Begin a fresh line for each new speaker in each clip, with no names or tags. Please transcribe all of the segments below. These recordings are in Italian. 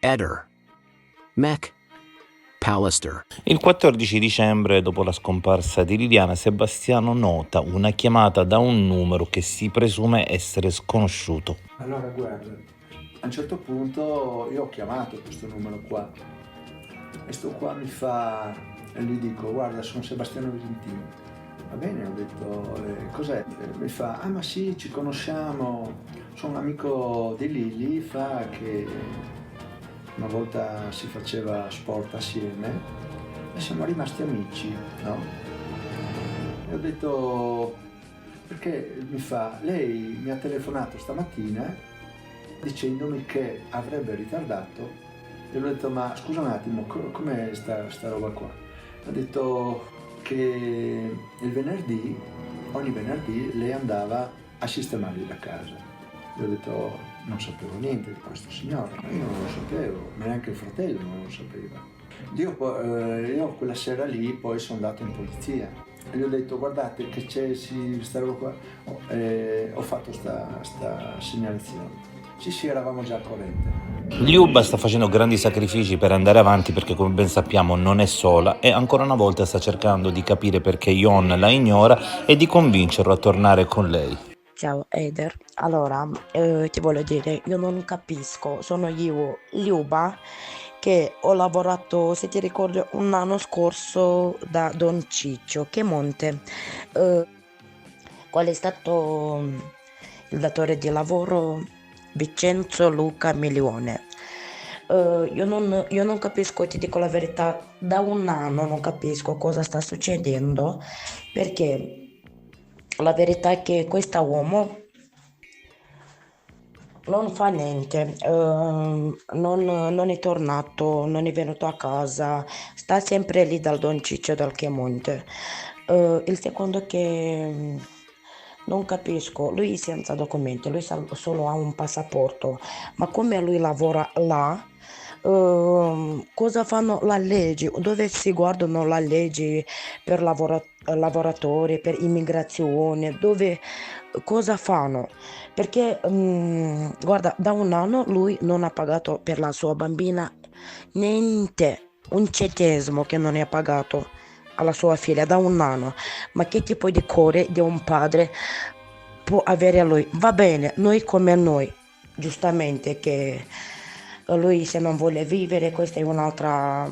Eder, Mek, Pallister.
Il 14 dicembre, dopo la scomparsa di Liliana, Sebastiano nota una chiamata da un numero che si presume essere sconosciuto.
Allora guarda, a un certo punto io ho chiamato questo numero qua e sto qua mi fa, e gli dico guarda sono Sebastiano Visentino. Va bene, ho detto cos'è? Mi fa ma sì ci conosciamo, sono un amico di Lili, fa che una volta si faceva sport assieme e siamo rimasti amici, no? E ho detto perché mi fa, lei mi ha telefonato stamattina dicendomi che avrebbe ritardato e ho detto ma scusa un attimo, com'è sta roba qua? Ha detto che il venerdì, ogni venerdì lei andava a sistemargli la casa. E ho detto non sapevo niente di questo signore, ma io non lo sapevo, neanche il fratello non lo sapeva. Io quella sera lì poi sono andato in polizia e gli ho detto guardate che c'è sta roba qua, ho fatto sta segnalazione. Sì, eravamo già al corrente.
Liuba sta facendo grandi sacrifici per andare avanti perché, come ben sappiamo, non è sola e ancora una volta sta cercando di capire perché Jon la ignora e di convincerlo a tornare con lei.
Ciao Eder, allora ti voglio dire, io non capisco, sono io Liuba che ho lavorato, se ti ricordi, un anno scorso da Don Ciccio Piemonte, qual è stato il datore di lavoro Vincenzo Luca Milione. Io non capisco, ti dico la verità, da un anno non capisco cosa sta succedendo perché la verità è che quest'uomo non fa niente, non è tornato, non è venuto a casa, sta sempre lì dal Don Ciccio dal Piemonte. Il secondo che non capisco, lui senza documenti, lui solo ha un passaporto, ma come lui lavora là, cosa fanno la legge, dove si guardano la legge per lavoratori, per immigrazione, dove cosa fanno? Perché guarda, da un anno lui non ha pagato per la sua bambina niente, un centesimo che non ne ha pagato alla sua figlia da un anno. Ma che tipo di cuore di un padre può avere lui? Va bene, noi come noi, giustamente che lui se non vuole vivere, questa è un'altra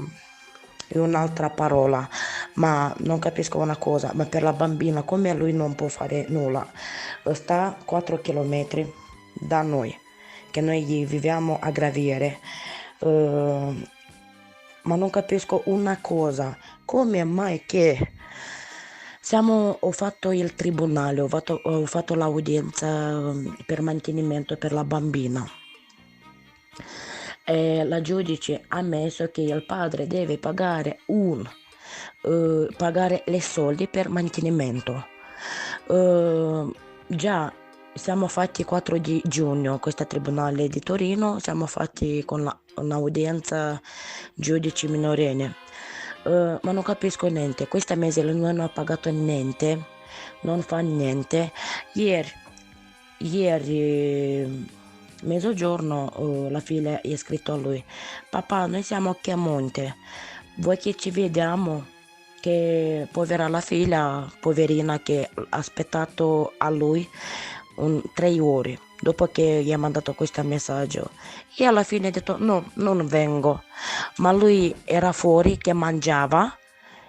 parola, ma non capisco una cosa, ma per la bambina come lui non può fare nulla? Sta 4 chilometri da noi, che noi viviamo a Graviere, ma non capisco una cosa, come mai che ho fatto il tribunale, ho fatto l'udienza per mantenimento per la bambina. La giudice ha messo che il padre deve pagare pagare le soldi per mantenimento. Già siamo fatti 4 di giugno, questo tribunale di Torino, siamo fatti con un'udienza giudice minorenne. Ma non capisco niente, questo mese lui non ha pagato niente, non fa niente. Ieri mezzogiorno la figlia è scritto a lui: papà, noi siamo a Chiamonte, vuoi che ci vediamo? Che povera la figlia, poverina, che ha aspettato a lui 3 ore dopo che gli ha mandato questo messaggio, e alla fine ha detto no, non vengo, ma lui era fuori che mangiava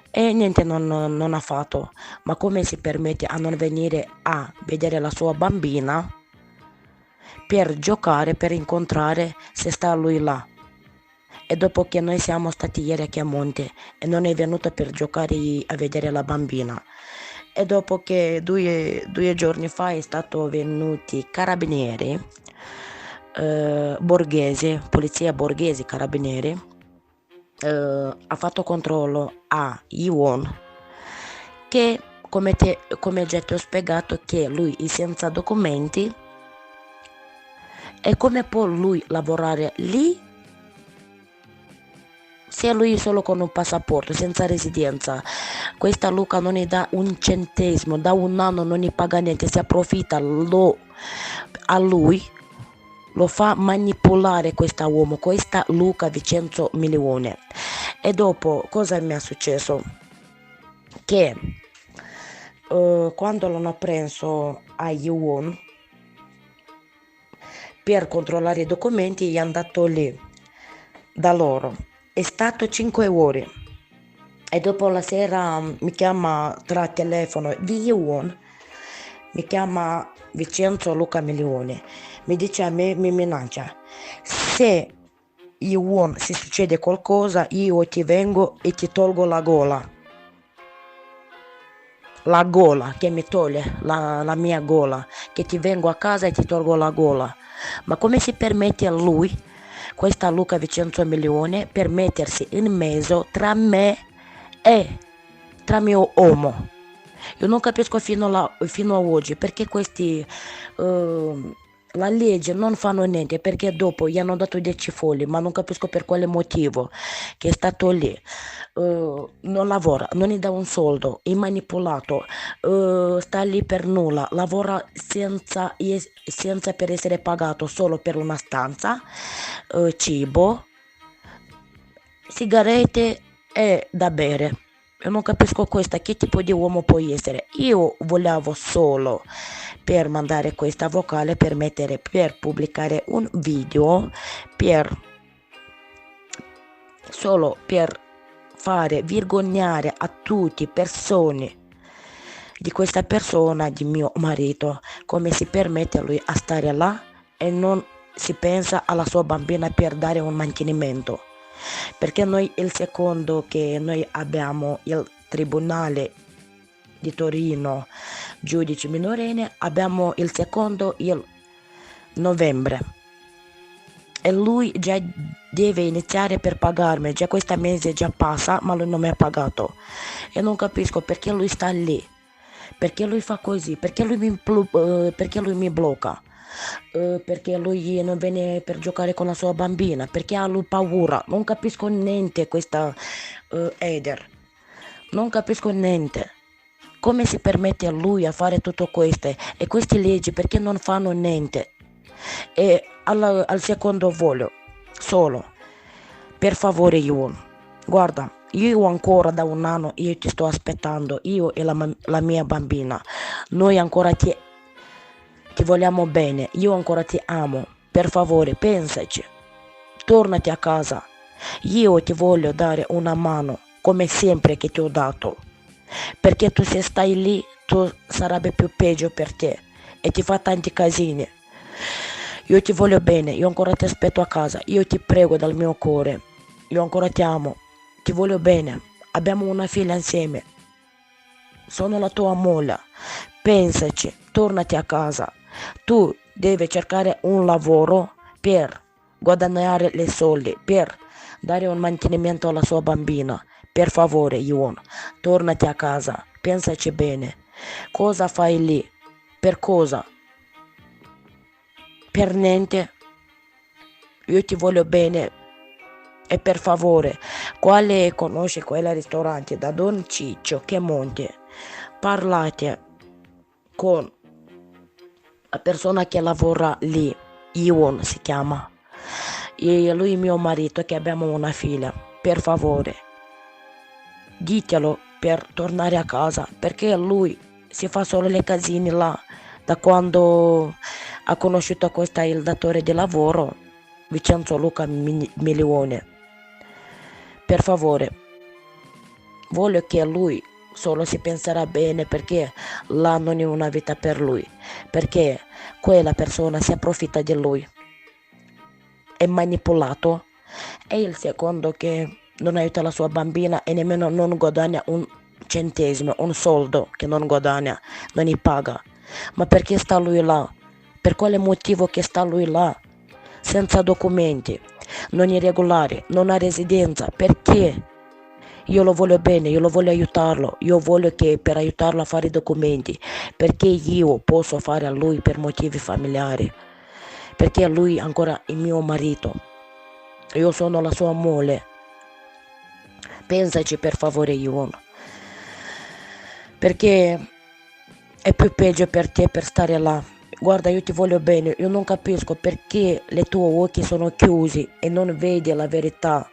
e niente, non ha fatto. Ma come si permette a non venire a vedere la sua bambina per giocare, per incontrare se sta lui là? E dopo che noi siamo stati ieri a Chiamonte e non è venuto per giocare a vedere la bambina, e dopo che due giorni fa è stato venuti carabinieri, borghesi, polizia borghesi, carabinieri, ha fatto controllo a Iwon, che come già ti ho spiegato che lui è senza documenti, e come può lui lavorare lì se lui solo con un passaporto, senza residenza? Questa Luca non ne dà un centesimo, da un anno non ne paga niente, si approfitta a lui lo fa manipolare questa uomo, questa Luca Vincenzo Milione. E dopo cosa mi è successo? Che quando l'hanno preso a Yuan per controllare i documenti, è andato lì da loro. È stato 5 ore e dopo la sera mi chiama tra telefono di Yuan, mi chiama Vincenzo Luca Milione, mi dice a me, mi minaccia, se Yuan si succede qualcosa io ti vengo e ti tolgo la gola che mi toglie la mia gola, che ti vengo a casa e ti tolgo la gola. Ma come si permette a lui, questa Luca Vincenzo Milione, per mettersi in mezzo tra me e tra mio uomo? Io non capisco fino a oggi perché questi la legge non fanno niente, perché dopo gli hanno dato 10 fogli, ma non capisco per quale motivo, che è stato lì, non lavora, non gli dà un soldo, è manipolato, sta lì per nulla, lavora senza per essere pagato, solo per una stanza, cibo, sigarette e da bere. Io non capisco questa, che tipo di uomo può essere. Io volevo solo per mandare questa vocale, per pubblicare un video, solo per fare vergognare a tutti persone di questa persona, di mio marito, come si permette a lui a stare là e non si pensa alla sua bambina per dare un mantenimento. Perché noi il secondo che noi abbiamo il Tribunale di Torino, giudice minorenne, abbiamo il secondo il novembre e lui già deve iniziare per pagarmi, già questo mese già passa ma lui non mi ha pagato e non capisco perché lui sta lì, perché lui fa così, perché lui mi blocca. Perché lui non viene per giocare con la sua bambina, perché ha lui paura, non capisco niente questa Eder, non capisco niente, come si permette a lui a fare tutto questo e queste leggi perché non fanno niente. E al secondo voglio solo, per favore Yuan, guarda, io ancora da un anno io ti sto aspettando, io e la mia bambina, noi ancora ti vogliamo bene, io ancora ti amo, per favore pensaci, tornati a casa, io ti voglio dare una mano come sempre che ti ho dato, perché tu se stai lì tu sarebbe più peggio per te e ti fa tanti casini. Io ti voglio bene, io ancora ti aspetto a casa, io ti prego dal mio cuore, io ancora ti amo, ti voglio bene, abbiamo una figlia insieme, sono la tua moglie, pensaci, tornati a casa. Tu devi cercare un lavoro per guadagnare le soldi, per dare un mantenimento alla sua bambina. Per favore, Yuan, tornati a casa, pensaci bene. Cosa fai lì? Per cosa? Per niente? Io ti voglio bene. E per favore, quale conosce quel ristorante da Don Ciccio Piemonte? Parlate con la persona che lavora lì, Ion si chiama, e lui è mio marito che abbiamo una figlia, per favore, ditelo per tornare a casa, perché lui si fa solo le casine là, da quando ha conosciuto il datore di lavoro, Vincenzo Luca Milione. Per favore, voglio che lui solo si penserà bene, perché là non è una vita per lui, perché quella persona si approfitta di lui, è manipolato, e il secondo che non aiuta la sua bambina e nemmeno non guadagna un centesimo, un soldo che non guadagna, non gli paga. Ma perché sta lui là? Per quale motivo che sta lui là? Senza documenti, non irregolari, non ha residenza, perché? Io lo voglio bene, io lo voglio aiutarlo, io voglio che per aiutarlo a fare i documenti, perché io posso fare a lui per motivi familiari, perché lui ancora è mio marito, io sono la sua moglie. Pensaci per favore, Yuan, perché è più peggio per te per stare là. Guarda, io ti voglio bene, io non capisco perché le tue occhi sono chiusi e non vedi la verità.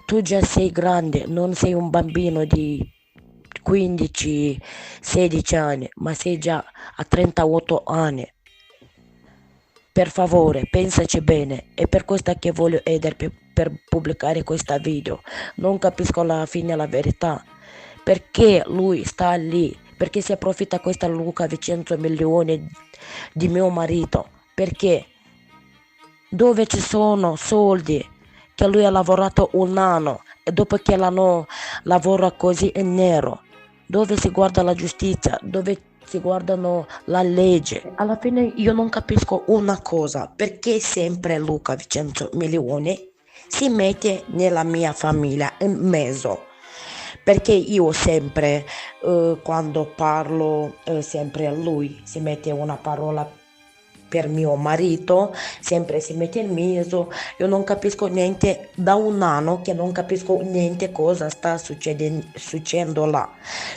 Tu già sei grande, non sei un bambino di 15, 16 anni, ma sei già a 38 anni. Per favore, pensaci bene, è per questo che voglio chiederti per pubblicare questo video. Non capisco alla fine la verità. Perché lui sta lì? Perché si approfitta questa Luca di 100 milioni di mio marito? Perché? Dove ci sono soldi che lui ha lavorato un anno e dopo che l'hanno lavora così in nero? Dove si guarda la giustizia? Dove si guardano la legge? Alla fine io non capisco una cosa, perché sempre Luca di 100 milioni si mette nella mia famiglia in mezzo? Perché io sempre, quando parlo, sempre a lui, si mette una parola per mio marito, sempre si mette in mezzo, io non capisco niente, da un anno che non capisco niente cosa sta succedendo là,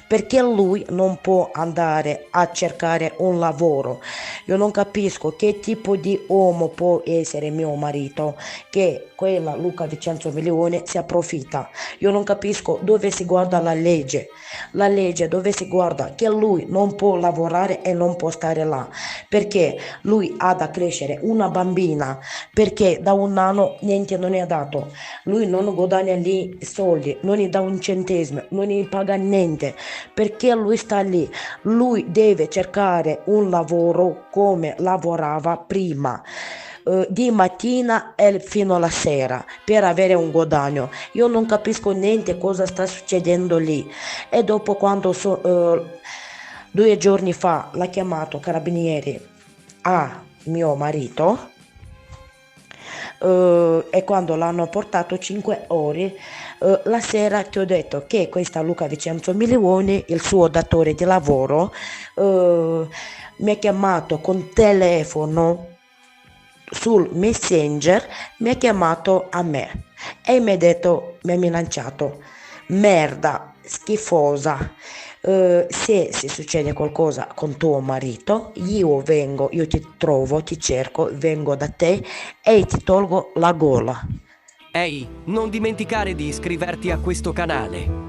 perché lui non può andare a cercare un lavoro, io non capisco che tipo di uomo può essere mio marito, che quella Luca di 100 milioni si approfitta, io non capisco dove si guarda la legge dove si guarda che lui non può lavorare e non può stare là, perché lui ha da crescere una bambina, perché da un anno niente non è dato, lui non guadagna lì soldi, non gli dà un centesimo, non gli paga niente, perché lui sta lì, lui deve cercare un lavoro come lavorava prima. Di mattina e fino alla sera per avere un guadagno. Io non capisco niente cosa sta succedendo lì. E dopo quando 2 giorni fa l'ha chiamato carabinieri a mio marito, e quando l'hanno portato 5 ore, la sera ti ho detto che questa Luca di 100 milioni, il suo datore di lavoro, mi ha chiamato con telefono sul Messenger, mi ha chiamato a me e mi ha detto, mi ha minacciato, merda, schifosa, se si succede qualcosa con tuo marito, io vengo, io ti trovo, ti cerco, vengo da te e ti tolgo la gola.
Ehi, non dimenticare di iscriverti a questo canale.